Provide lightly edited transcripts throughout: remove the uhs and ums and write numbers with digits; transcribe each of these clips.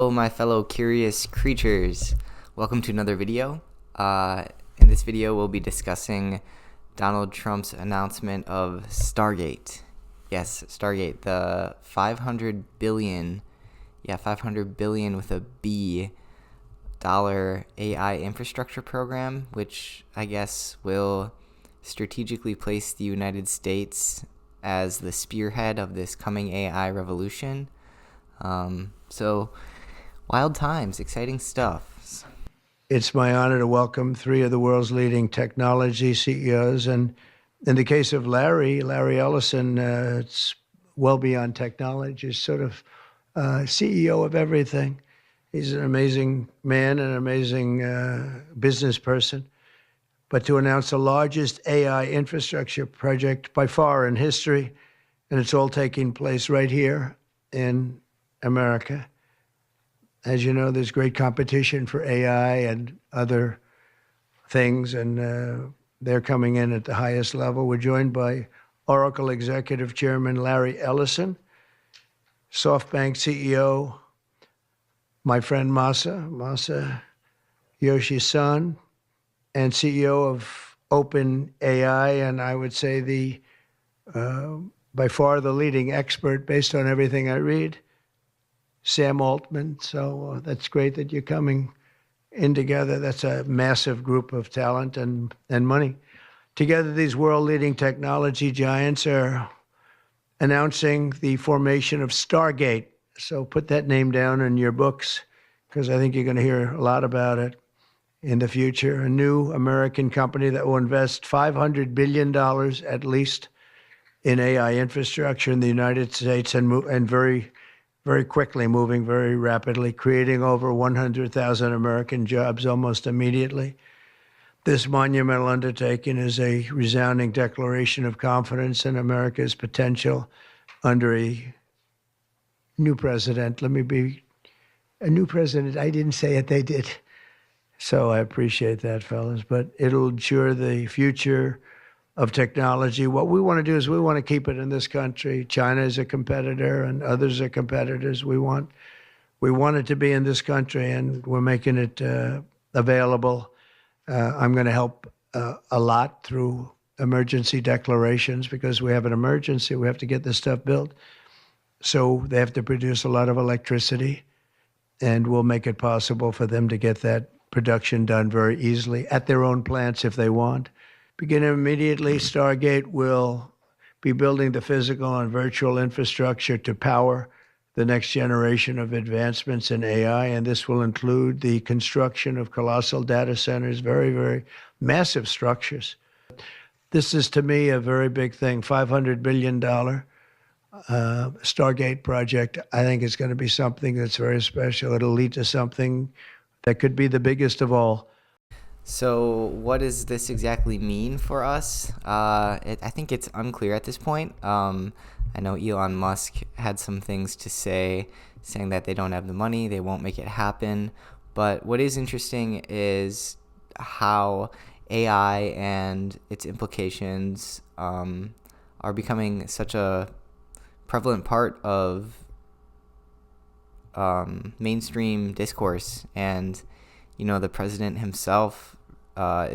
Hello, my fellow curious creatures. Welcome to another video. In this video, we'll be discussing Donald Trump's announcement of Stargate. Yes, Stargate, the 500 billion with a B, dollar AI infrastructure program, which I guess will strategically place the United States as the spearhead of this coming AI revolution. So wild times, exciting stuff. It's my honor to welcome three of the world's leading technology CEOs. And in the case of Larry Ellison, it's well beyond technology. He's sort of CEO of everything. He's an amazing man, an amazing business person. But to announce the largest AI infrastructure project by far in history, and it's all taking place right here in America. As you know, there's great competition for AI and other things, and they're coming in at the highest level. We're joined by Oracle Executive Chairman Larry Ellison, SoftBank CEO, my friend Masa Yoshi-san, and CEO of OpenAI, and I would say by far the leading expert based on everything I read, Sam Altman. So that's great that you're coming in together. That's a massive group of talent and money. Together, these world-leading technology giants are announcing the formation of Stargate. So put that name down in your books, because I think you're going to hear a lot about it in the future. A new American company that will invest $500 billion at least in AI infrastructure in the United States, and very quickly, moving very rapidly, creating over 100,000 American jobs almost immediately. This monumental undertaking is a resounding declaration of confidence in America's potential under a new president. A new president. I didn't say it, they did. So I appreciate that, fellas. But it'll ensure the future of technology. What we want to do is we want to keep it in this country. China is a competitor and others are competitors. We want it to be in this country, and we're making it available. I'm going to help a lot through emergency declarations, because we have an emergency. We have to get this stuff built. So they have to produce a lot of electricity, and we'll make it possible for them to get that production done very easily at their own plants if they want. Beginning immediately, Stargate will be building the physical and virtual infrastructure to power the next generation of advancements in AI, and this will include the construction of colossal data centers, very, very massive structures. This is, to me, a very big thing. $500 billion Stargate project, I think, is going to be something that's very special. It'll lead to something that could be the biggest of all. So what does this exactly mean for us? I think it's unclear at this point. I know Elon Musk had some things to say, saying that they don't have the money, they won't make it happen. But what is interesting is how AI and its implications are becoming such a prevalent part of mainstream discourse. And the president himself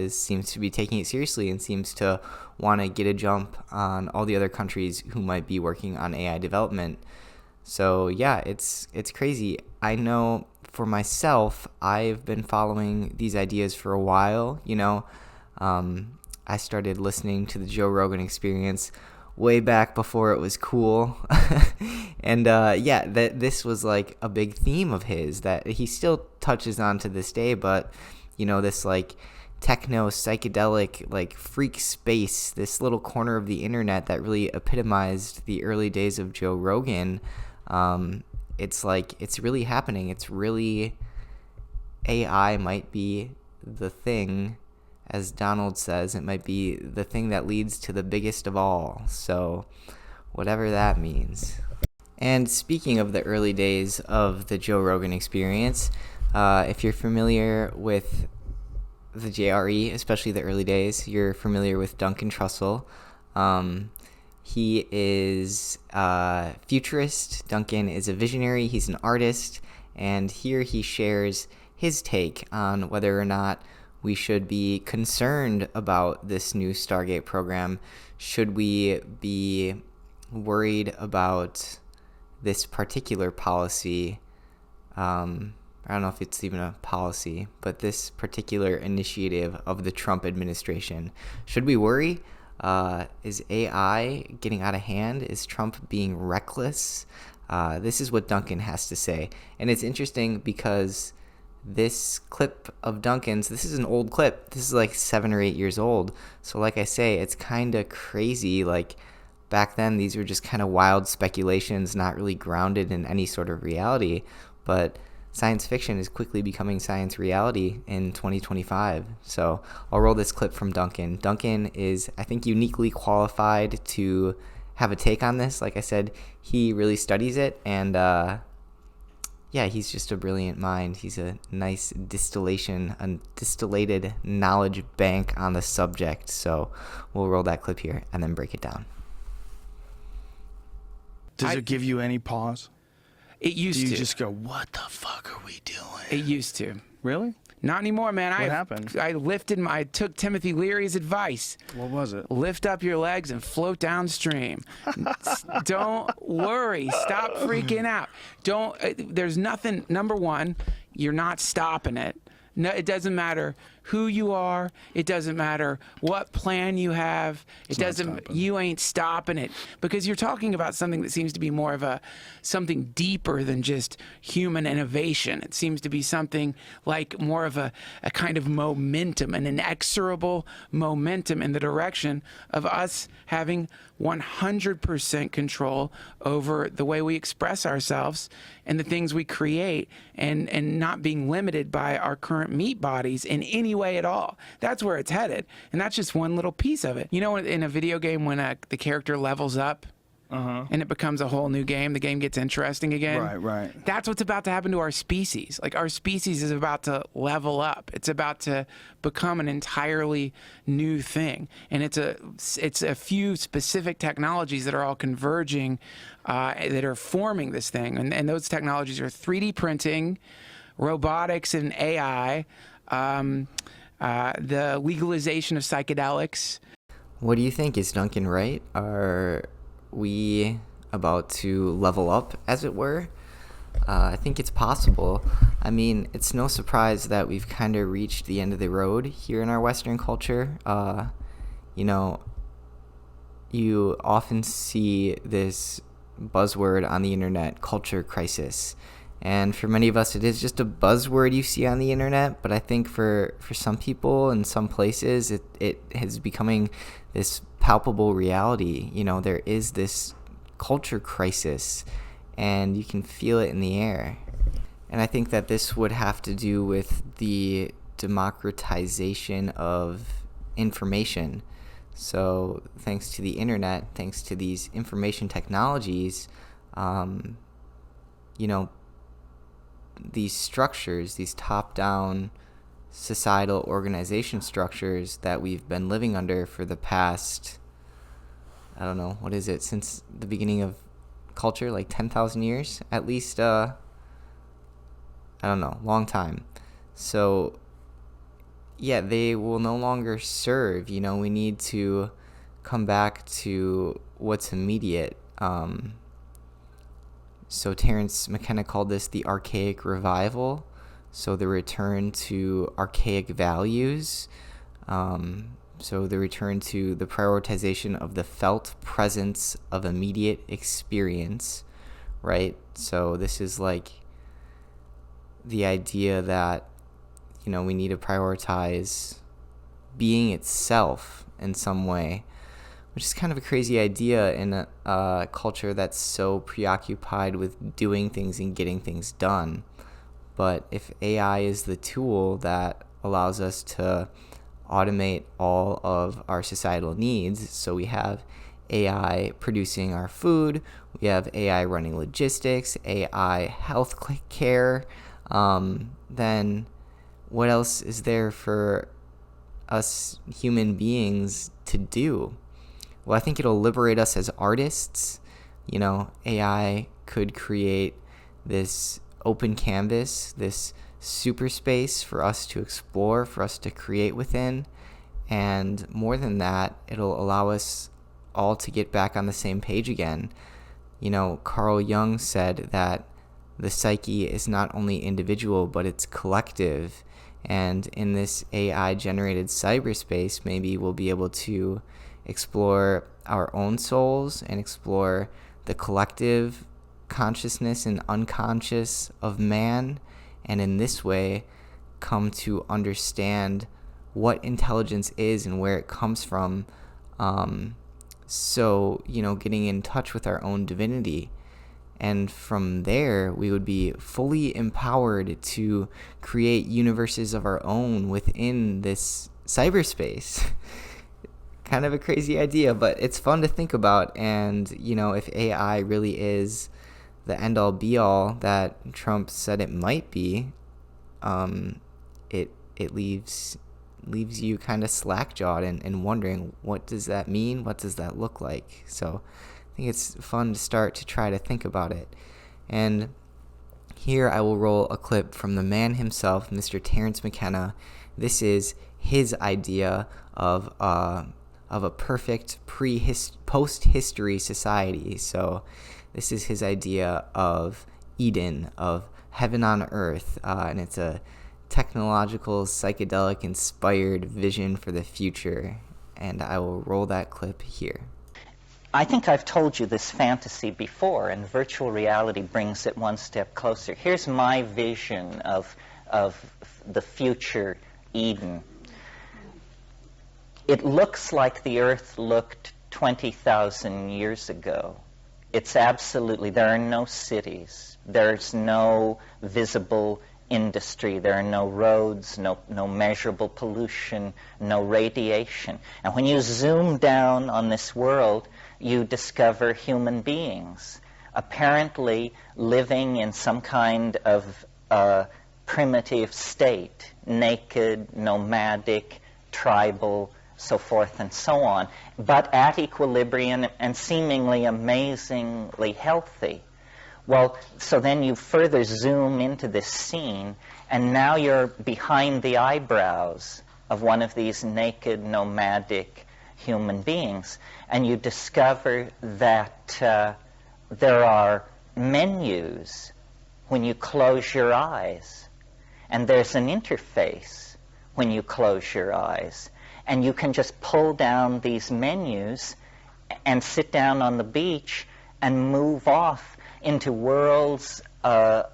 seems to be taking it seriously and seems to want to get a jump on all the other countries who might be working on AI development. So yeah, it's crazy. I know for myself, I've been following these ideas for a while. I started listening to the Joe Rogan Experience way back before it was cool. And this was like a big theme of his that he still touches on to this day. But this like techno psychedelic like freak space, this little corner of the internet that really epitomized the early days of Joe Rogan. It's really happening. It's really, AI might be the thing. As Donald says, it might be the thing that leads to the biggest of all. So whatever that means. And speaking of the early days of the Joe Rogan Experience, if you're familiar with the JRE, especially the early days, you're familiar with Duncan Trussell. He is a futurist. Duncan is a visionary. He's an artist. And here he shares his take on whether or not we should be concerned about this new Stargate program. Should we be worried about this particular policy? I don't know if it's even a policy, but this particular initiative of the Trump administration. Should we worry? Is AI getting out of hand? Is Trump being reckless? This is what Duncan has to say. And it's interesting because this clip of Duncan's, this is an old clip. This is like 7 or 8 years old. So like I say, it's kind of crazy. Like back then, these were just kind of wild speculations, not really grounded in any sort of reality. But science fiction is quickly becoming science reality in 2025. So I'll roll this clip from Duncan. Duncan is, I think, uniquely qualified to have a take on this. Like I said, he really studies it, and yeah, he's just a brilliant mind. He's a nice distillated knowledge bank on the subject. So we'll roll that clip here and then break it down. Does it give you any pause? It used to. Do you just go, what the fuck are we doing? It used to. Really? Not anymore, man. What happened? I took Timothy Leary's advice. What was it? Lift up your legs and float downstream. Don't worry. Stop freaking out. There's nothing. Number one, you're not stopping it. No, it doesn't matter who you are. It doesn't matter what plan you have. You ain't stopping it, because you're talking about something that seems to be more of something deeper than just human innovation. It seems to be something like more of a kind of momentum, an inexorable momentum in the direction of us having 100% control over the way we express ourselves and the things we create, and not being limited by our current meat bodies in any way at all. That's where it's headed, and that's just one little piece of it. You know, in a video game, when the character levels up and it becomes a whole new game, the game gets interesting again. Right. That's what's about to happen to our species. Like, our species is about to level up. It's about to become an entirely new thing, and it's a few specific technologies that are all converging, that are forming this thing, and those technologies are 3D printing, robotics, and AI. The legalization of psychedelics. What do you think? Is Duncan right? Are we about to level up, as it were? I think it's possible. I mean, it's no surprise that we've kind of reached the end of the road here in our Western culture. You know, you often see this buzzword on the internet, culture crisis. And for many of us, it is just a buzzword you see on the internet. But I think for some people in some places, it is becoming this palpable reality. You know, there is this culture crisis, and you can feel it in the air. And I think that this would have to do with the democratization of information. So thanks to the internet, thanks to these information technologies, you know, these structures, these top-down societal organization structures that we've been living under for the past, I don't know, what is it, since the beginning of culture, like 10,000 years at least, I don't know, long time. So yeah, they will no longer serve. You know, we need to come back to what's immediate. So Terence McKenna called this the archaic revival. So the return to archaic values. So the return to the prioritization of the felt presence of immediate experience, right? So this is like the idea that, you know, we need to prioritize being itself in some way, which is kind of a crazy idea in a culture that's so preoccupied with doing things and getting things done. But if AI is the tool that allows us to automate all of our societal needs, so we have AI producing our food, we have AI running logistics, AI health care, then what else is there for us human beings to do? Well, I think it'll liberate us as artists. You know, AI could create this open canvas, this super space for us to explore, for us to create within. And more than that, it'll allow us all to get back on the same page again. You know, Carl Jung said that the psyche is not only individual, but it's collective. And in this AI-generated cyberspace, maybe we'll be able to explore our own souls and explore the collective consciousness and unconscious of man, and in this way come to understand what intelligence is and where it comes from. So, you know, getting in touch with our own divinity. And from there, we would be fully empowered to create universes of our own within this cyberspace. Kind of a crazy idea, but it's fun to think about. And, you know, if AI really is the end-all be-all that Trump said it might be, it leaves you kind of slack-jawed and wondering, what does that mean? What does that look like? So I think it's fun to start to try to think about it. And here I will roll a clip from the man himself, Mr. Terence McKenna. This is his idea of a perfect post-history society. So this is his idea of Eden, of heaven on earth, and it's a technological, psychedelic inspired vision for the future. And I will roll that clip here. I think I've told you this fantasy before, and virtual reality brings it one step closer. Here's my vision of the future Eden. It looks like the Earth looked 20,000 years ago. It's absolutely, there are no cities. There's no visible industry. There are no roads, no measurable pollution, no radiation. And when you zoom down on this world, you discover human beings, apparently living in some kind of primitive state, naked, nomadic, tribal, so forth and so on, but at equilibrium and seemingly amazingly healthy. Well, so then you further zoom into this scene, and now you're behind the eyebrows of one of these naked, nomadic human beings, and you discover that there are menus when you close your eyes, and there's an interface when you close your eyes, and you can just pull down these menus and sit down on the beach and move off into worlds that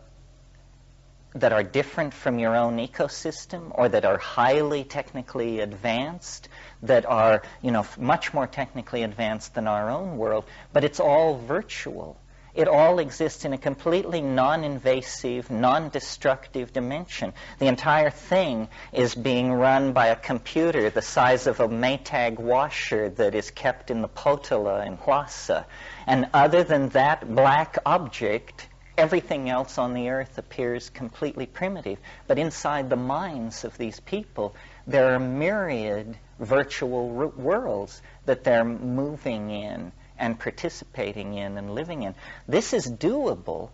are different from your own ecosystem, or that are highly technically advanced, that are, you know, much more technically advanced than our own world, but it's all virtual. It all exists in a completely non-invasive, non-destructive dimension. The entire thing is being run by a computer the size of a Maytag washer that is kept in the Potala in Lhasa. And other than that black object, everything else on the earth appears completely primitive. But inside the minds of these people, there are myriad virtual worlds that they're moving in and participating in and living in. This is doable.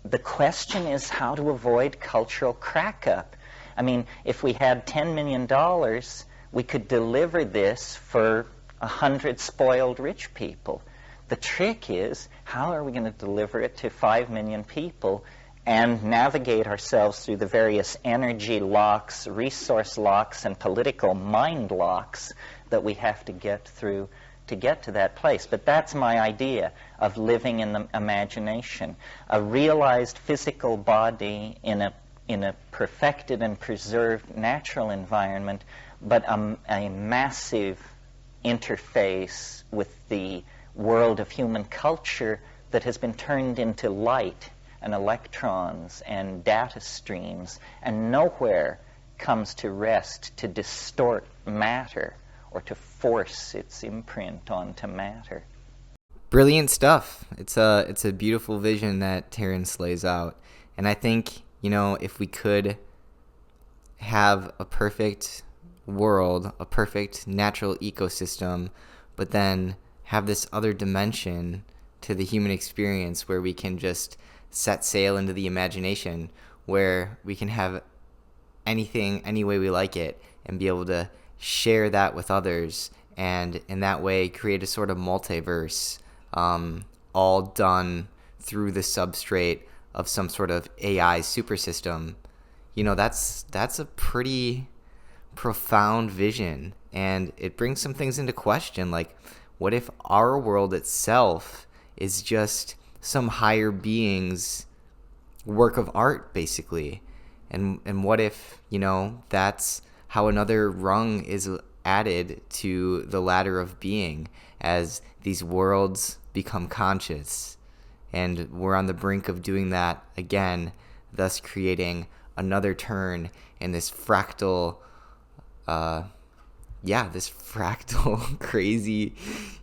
The question is how to avoid cultural crack-up. I mean, if we had $10 million, we could deliver this for 100 spoiled rich people. The trick is, how are we going to deliver it to 5 million people and navigate ourselves through the various energy locks, resource locks, and political mind locks that we have to get through to get to that place? But that's my idea of living in the imagination. A realized physical body in a perfected and preserved natural environment, but a massive interface with the world of human culture that has been turned into light and electrons and data streams, and nowhere comes to rest to distort matter or to force its imprint onto matter. Brilliant stuff. It's a beautiful vision that Terence lays out. And I think, you know, if we could have a perfect world, a perfect natural ecosystem, but then have this other dimension to the human experience where we can just set sail into the imagination where we can have anything any way we like it and be able to share that with others, and in that way create a sort of multiverse, all done through the substrate of some sort of AI super system. That's a pretty profound vision, and it brings some things into question. Like, what if our world itself is just some higher being's work of art, basically? And what if, that's how another rung is added to the ladder of being as these worlds become conscious, and we're on the brink of doing that again, thus creating another turn in this fractal crazy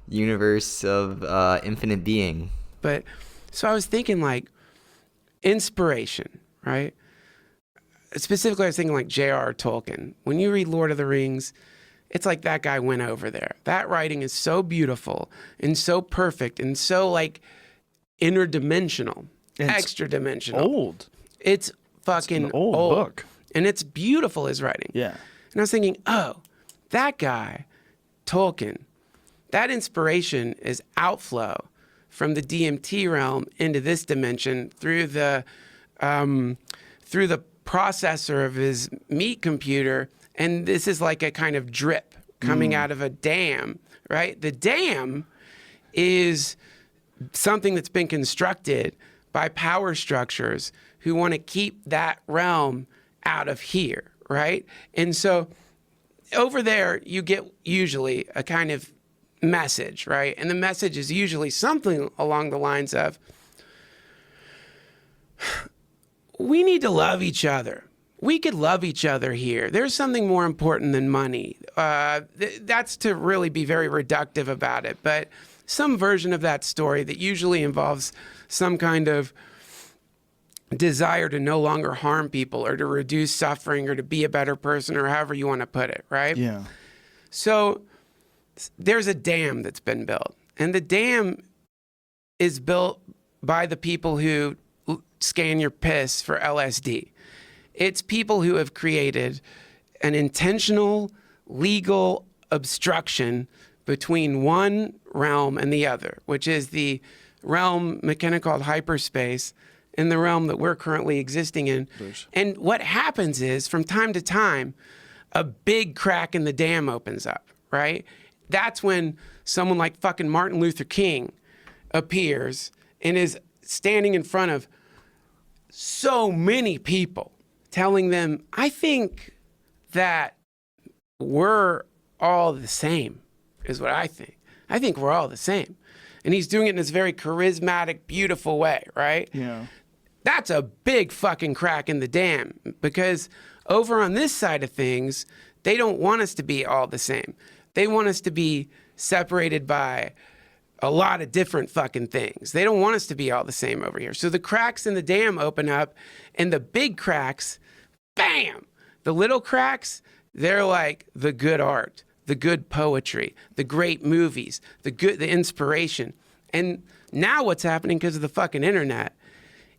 universe of infinite being. But so I was thinking, like, inspiration, right? Specifically, I was thinking like J.R.R. Tolkien. When you read Lord of the Rings, it's like that guy went over there. That writing is so beautiful and so perfect and so like interdimensional, extra dimensional. Old. It's fucking It's an old book. And it's beautiful, his writing. Yeah. And I was thinking, oh, that guy, Tolkien, that inspiration is outflow from the DMT realm into this dimension through the processor of his meat computer. And this is like a kind of drip coming out of a dam, right? The dam is something that's been constructed by power structures who want to keep that realm out of here, right? And so over there, you get usually a kind of message, right? And the message is usually something along the lines of, we need to love each other. We could love each other here. There's something more important than money. That's to really be very reductive about it. But some version of that story that usually involves some kind of desire to no longer harm people or to reduce suffering or to be a better person or however you want to put it, right? Yeah. So there's a dam that's been built. And the dam is built by the people who scan your piss for LSD. It's people who have created an intentional, legal obstruction between one realm and the other, which is the realm McKenna called hyperspace, and the realm that we're currently existing in. And what happens is, from time to time, a big crack in the dam opens up, right? That's when someone like fucking Martin Luther King appears and is standing in front of so many people telling them, I think that we're all the same, is what I think. I think we're all the same. And he's doing it in this very charismatic, beautiful way, right? Yeah. That's a big fucking crack in the dam, because over on this side of things, they don't want us to be all the same. They want us to be separated by a lot of different fucking things. They don't want us to be all the same over here. So the cracks in the dam open up, and the big cracks, bam! The little cracks, they're like the good art, the good poetry, the great movies, the inspiration. And now what's happening because of the fucking internet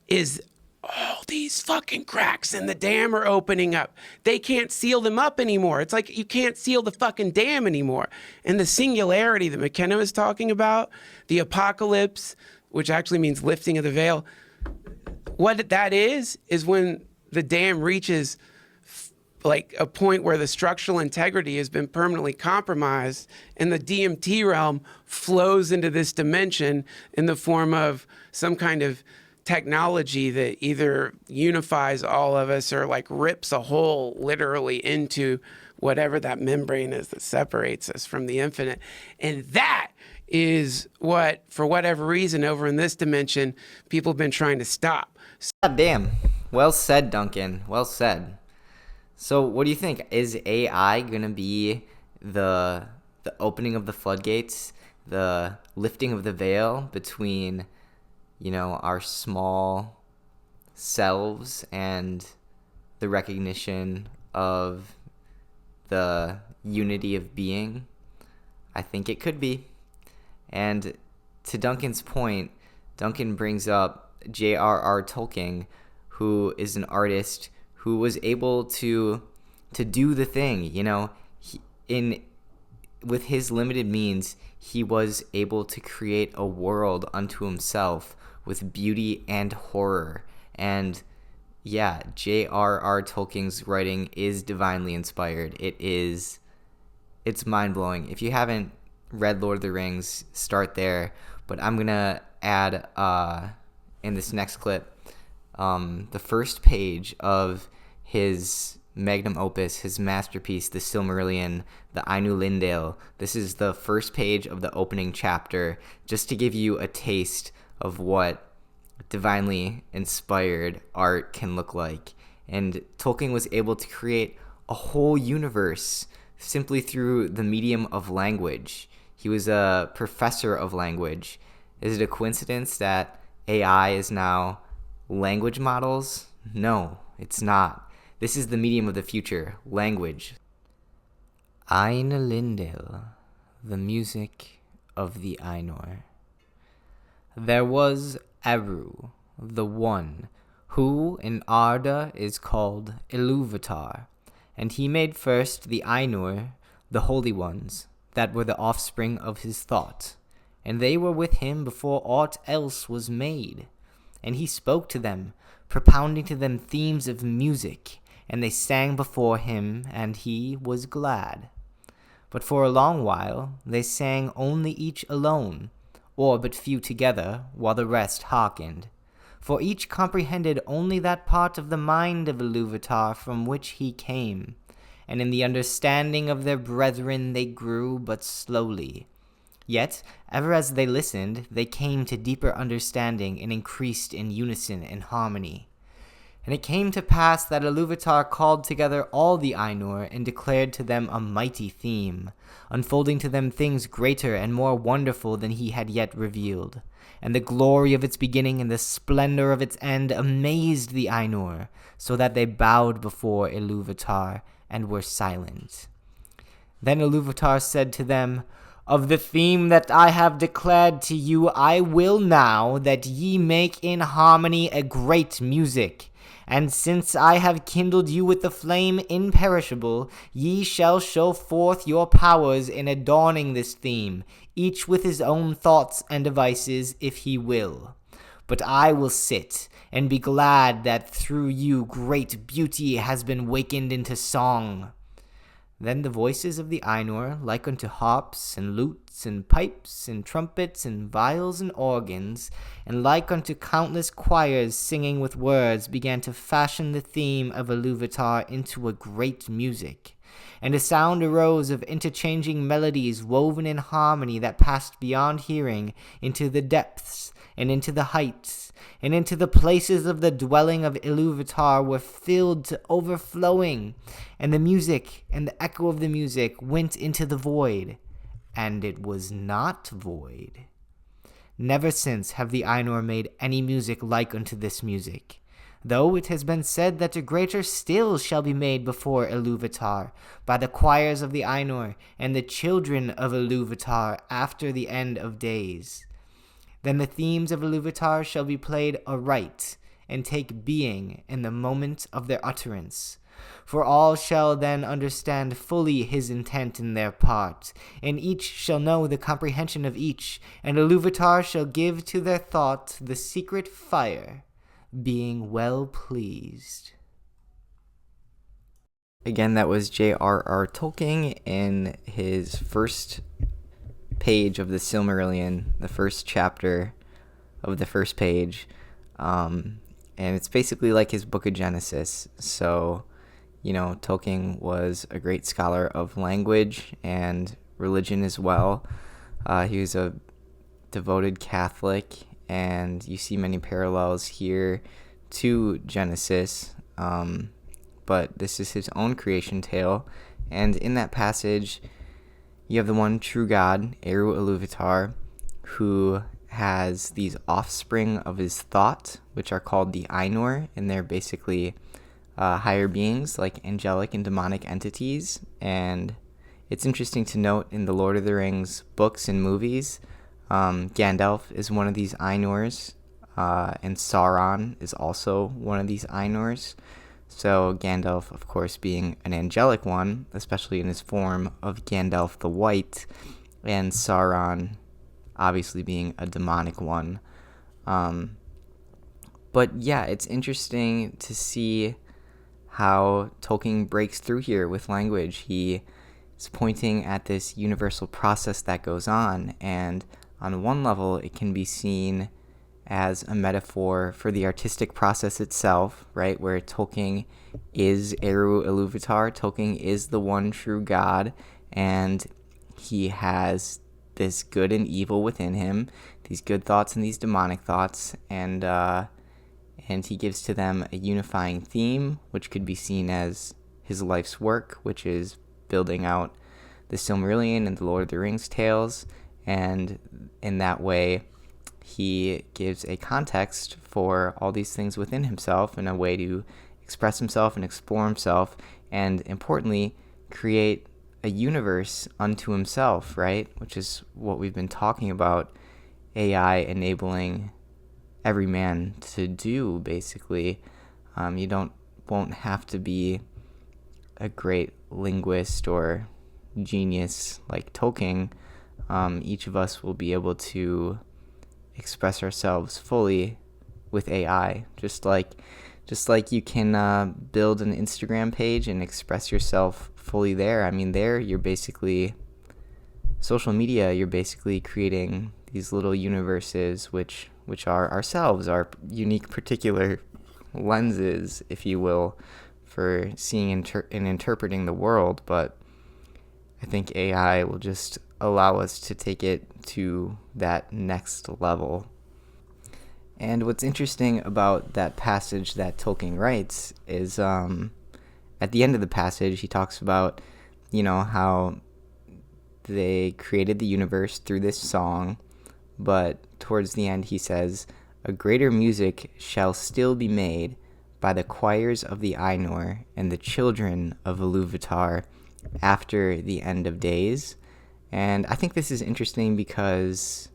is all these fucking cracks in the dam are opening up. They can't seal them up anymore. It's like you can't seal the fucking dam anymore. And the singularity that McKenna was talking about, the apocalypse, which actually means lifting of the veil, what that is when the dam reaches like a point where the structural integrity has been permanently compromised, and the DMT realm flows into this dimension in the form of some kind of technology that either unifies all of us or like rips a hole literally into whatever that membrane is that separates us from the infinite. And that is what, for whatever reason, over in this dimension, people have been trying to stop. God damn. Well said, Duncan. Well said. So what do you think? Is AI going to be the opening of the floodgates, the lifting of the veil between, our small selves and the recognition of the unity of being? I think it could be. And to Duncan's point, Duncan brings up J.R.R. Tolkien, who is an artist who was able to do the thing. With his limited means, he was able to create a world unto himself with beauty and horror. And yeah, J.R.R. Tolkien's writing is divinely inspired. It's mind-blowing. If you haven't read Lord of the Rings, start there. But I'm gonna add in this next clip the first page of his magnum opus, his masterpiece, The Silmarillion, the Ainulindale. This is the first page of the opening chapter, just to give you a taste of what divinely inspired art can look like. And Tolkien was able to create a whole universe simply through the medium of language. He was a professor of language. Is it a coincidence that AI is now language models? No, it's not. This is the medium of the future, language. Ainulindale, the music of the Ainur. There was Eru, the One, who in Arda is called Iluvatar, and he made first the Ainur, the Holy Ones, that were the offspring of his thought, and they were with him before aught else was made. And he spoke to them, propounding to them themes of music, and they sang before him, and he was glad. But for a long while they sang only each alone, or but few together, while the rest hearkened. For each comprehended only that part of the mind of Iluvatar from which he came, and in the understanding of their brethren they grew but slowly. Yet, ever as they listened, they came to deeper understanding and increased in unison and harmony. And it came to pass that Iluvatar called together all the Ainur and declared to them a mighty theme, unfolding to them things greater and more wonderful than he had yet revealed. And the glory of its beginning and the splendor of its end amazed the Ainur, so that they bowed before Iluvatar and were silent. Then Iluvatar said to them, Of the theme that I have declared to you, I will now that ye make in harmony a great music. And since I have kindled you with the flame imperishable, ye shall show forth your powers in adorning this theme, each with his own thoughts and devices, if he will. But I will sit and be glad that through you great beauty has been wakened into song. Then the voices of the Ainur, like unto harps and lutes and pipes and trumpets and viols and organs, and like unto countless choirs singing with words, began to fashion the theme of Iluvatar into a great music. And a sound arose of interchanging melodies woven in harmony that passed beyond hearing into the depths and into the heights, and into the places of the dwelling of Iluvatar were filled to overflowing, and the music and the echo of the music went into the void, and it was not void. Never since have the Ainur made any music like unto this music, though it has been said that a greater still shall be made before Iluvatar by the choirs of the Ainur and the children of Iluvatar after the end of days. Then the themes of Iluvatar shall be played aright, and take being in the moment of their utterance. For all shall then understand fully his intent in their part, and each shall know the comprehension of each, and Iluvatar shall give to their thought the secret fire, being well pleased. Again, that was J.R.R. Tolkien in his first page of the Silmarillion, the first chapter of the first page, and it's basically like his book of Genesis. So, Tolkien was a great scholar of language and religion as well. He was a devoted Catholic, and you see many parallels here to Genesis, but this is his own creation tale, and in that passage you have the one true God, Eru Iluvatar, who has these offspring of his thought, which are called the Ainur, and they're basically higher beings, like angelic and demonic entities. And it's interesting to note in the Lord of the Rings books and movies, Gandalf is one of these Ainurs. and Sauron is also one of these Ainurs. So Gandalf, of course, being an angelic one, especially in his form of Gandalf the White, and Sauron obviously being a demonic one. But yeah, it's interesting to see how Tolkien breaks through here with language. He is pointing at this universal process that goes on, and on one level, it can be seen as a metaphor for the artistic process itself, right? Where Tolkien is Eru Ilúvatar, Tolkien is the one true God, and he has this good and evil within him, these good thoughts and these demonic thoughts, and he gives to them a unifying theme, which could be seen as his life's work, which is building out the Silmarillion and the Lord of the Rings tales, and in that way, he gives a context for all these things within himself and a way to express himself and explore himself, and importantly, create a universe unto himself, right? Which is what we've been talking about, AI enabling every man to do, basically. You won't have to be a great linguist or genius like Tolkien. Each of us will be able to express ourselves fully with AI, just like you can build an Instagram page and express yourself fully there. I mean, there you're basically social media. You're basically creating these little universes, which are ourselves, our unique particular lenses, if you will, for seeing and interpreting the world. But I think AI will just allow us to take it to that next level. And what's interesting about that passage that Tolkien writes is at the end of the passage, he talks about, how they created the universe through this song, but towards the end he says, "A greater music shall still be made by the choirs of the Ainur and the children of Ilúvatar after the end of days." And I think this is interesting because,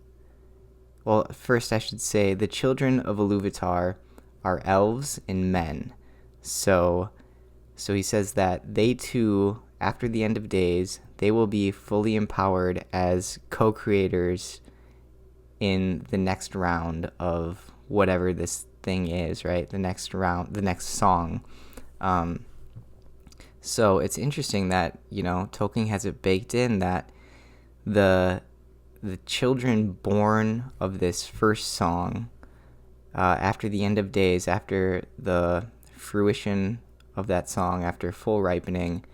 well, first I should say the children of Ilúvatar are elves and men. So he says that they too, after the end of days, they will be fully empowered as co-creators in the next round of whatever this thing is, right? The next round, the next song. So it's interesting that, Tolkien has it baked in that the children born of this first song, after the end of days, after the fruition of that song, after full ripening,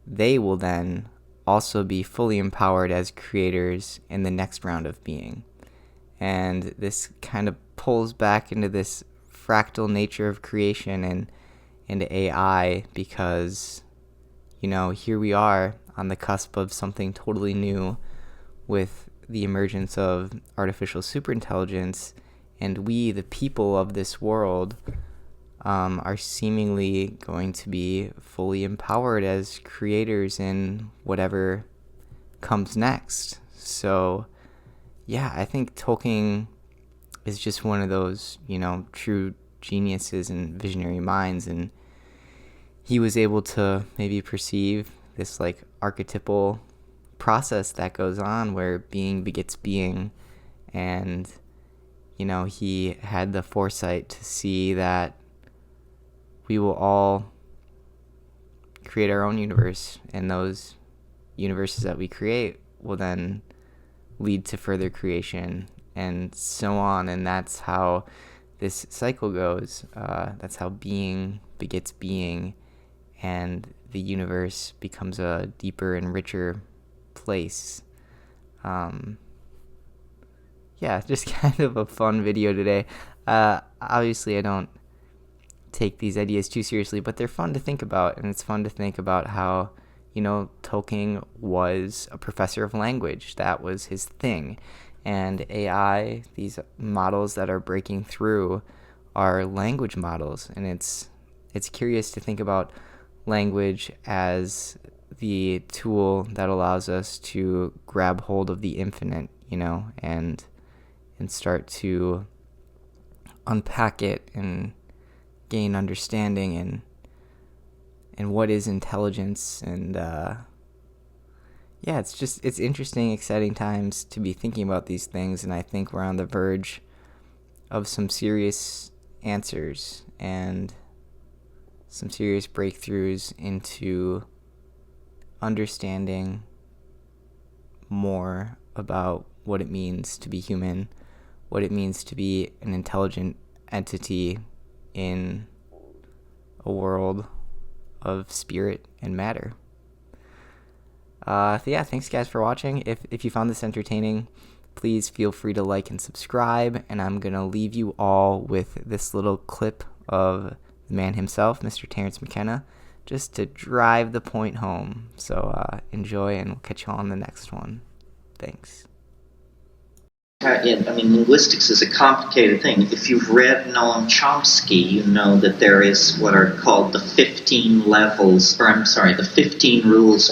they will then also be fully empowered as creators in the next round of being. And this kind of pulls back into this fractal nature of creation and into AI, because, here we are on the cusp of something totally new with the emergence of artificial superintelligence, and we, the people of this world, are seemingly going to be fully empowered as creators in whatever comes next. So, yeah, I think Tolkien is just one of those, true geniuses and visionary minds, and he was able to maybe perceive this archetypal process that goes on where being begets being, and he had the foresight to see that we will all create our own universe, and those universes that we create will then lead to further creation, and so on. And that's how this cycle goes. That's how being begets being, and the universe becomes a deeper and richer place. Just kind of a fun video today. Obviously, I don't take these ideas too seriously, but they're fun to think about, and it's fun to think about how, Tolkien was a professor of language. That was his thing. And AI, these models that are breaking through, are language models, and it's curious to think about language as the tool that allows us to grab hold of the infinite, and start to unpack it and gain understanding and what is intelligence. And yeah, it's interesting, exciting times to be thinking about these things, and I think we're on the verge of some serious answers and some serious breakthroughs into understanding more about what it means to be human, what it means to be an intelligent entity in a world of spirit and matter. Yeah, thanks guys for watching. If you found this entertaining, please feel free to like and subscribe, and I'm going to leave you all with this little clip of the man himself, Mr. Terence McKenna, just to drive the point home. So enjoy, and we'll catch you on the next one. Thanks. Linguistics is a complicated thing. If you've read Noam Chomsky, you know that there is what are called the 15 rules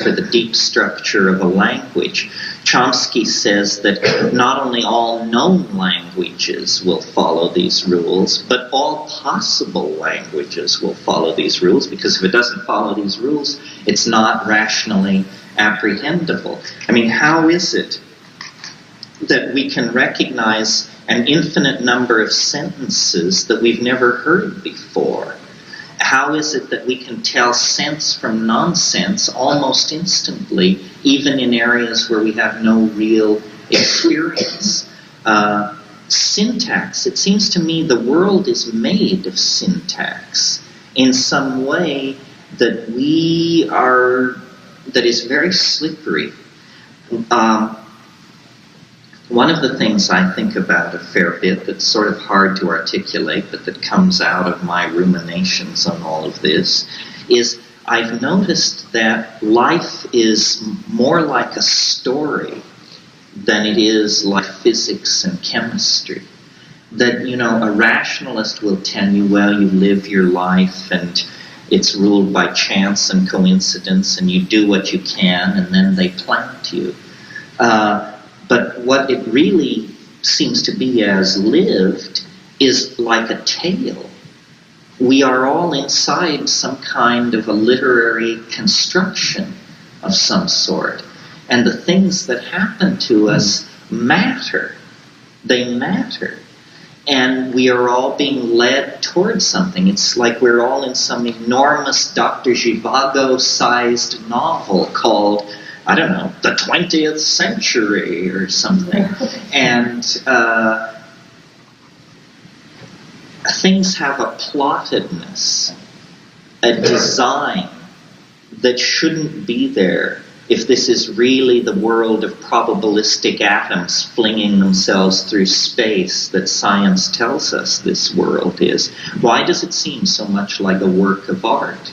for the deep structure of a language. Chomsky says that not only all known languages will follow these rules, but all possible languages will follow these rules, because if it doesn't follow these rules, it's not rationally apprehendable. How is it that we can recognize an infinite number of sentences that we've never heard before? How is it that we can tell sense from nonsense almost instantly, even in areas where we have no real experience? Syntax. It seems to me the world is made of syntax in some way that is very slippery. One of the things I think about a fair bit that's sort of hard to articulate, but that comes out of my ruminations on all of this, is I've noticed that life is more like a story than it is like physics and chemistry. That, a rationalist will tell you, well, you live your life and it's ruled by chance and coincidence, and you do what you can, and then they plant you. But what it really seems to be as lived is like a tale. We are all inside some kind of a literary construction of some sort. And the things that happen to us matter. They matter. And we are all being led towards something. It's like we're all in some enormous Dr. Zhivago-sized novel called, I don't know, the 20th century or something. And things have a plottedness, a design that shouldn't be there if this is really the world of probabilistic atoms flinging themselves through space that science tells us this world is. Why does it seem so much like a work of art?